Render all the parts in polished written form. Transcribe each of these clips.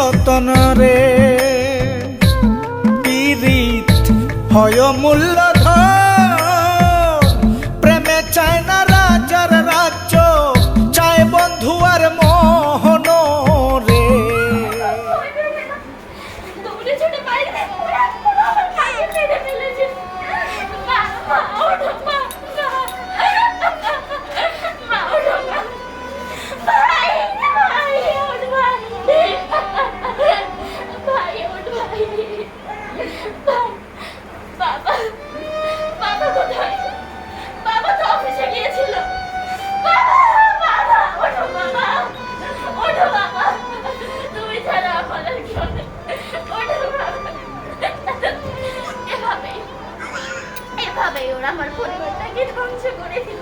যতন রে পীড়িত হয় মূল্যধন প্রেমে চায় না রাজার রাজ্য চায় বন্ধু আর মোহন রে ওরা আমার পরিবারটাকে ধ্বংস করে দিল।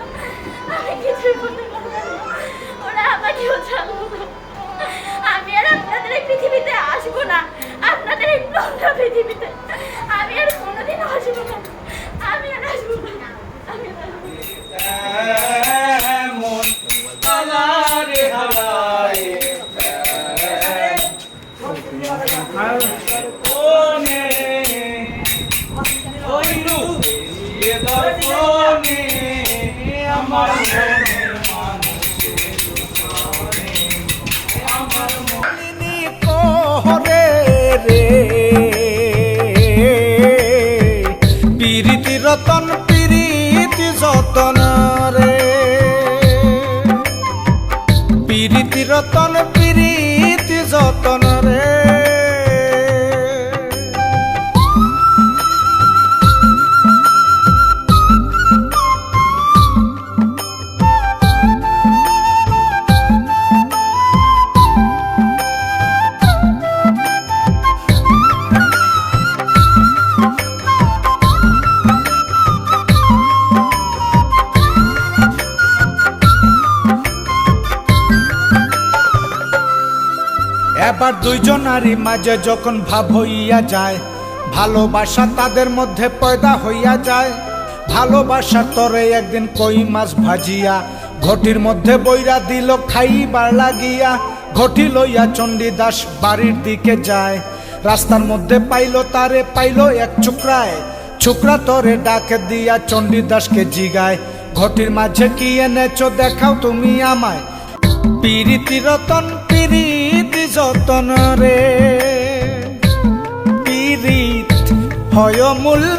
আমি কিছুই বলতে পারবো না, ওরা আমাকেও ছাড়লো না। আমি আর আপনাদের এই পৃথিবীতে আসবো না, আপনাদের এই নোংরা পৃথিবীতে আমি আর কোনোদিন আসবো না, আমি আর আসবো না, আমি আর আসবো পীড়িতি রতন পীড়িতি যতন রে পীড়িতি রতন পীড়িতি যতন রে এবার দুইজনারই মাঝে যখন ভাব হইয়া যায় ভালোবাসা তাদের মধ্যে পয়দা হইয়া যায় ভালোবাসার তরে একদিন কই মাছ ভাজিয়া ঘটির মধ্যে বইরা দিল খাইবার লাগিয়া ঘটি লইয়া চণ্ডীদাস বাড়ির দিকে যায় রাস্তার মধ্যে পাইল তারে পাইল এক ছোকরায় ছোকরা তরে ডাক দিয়া চণ্ডীদাসকে জিগায় ঘটির মাঝে কি এনেছো দেখাও তুমি আমায় পীড়িতি রতন পীড়িতি যতন রে পীড়িত হয় মূল্য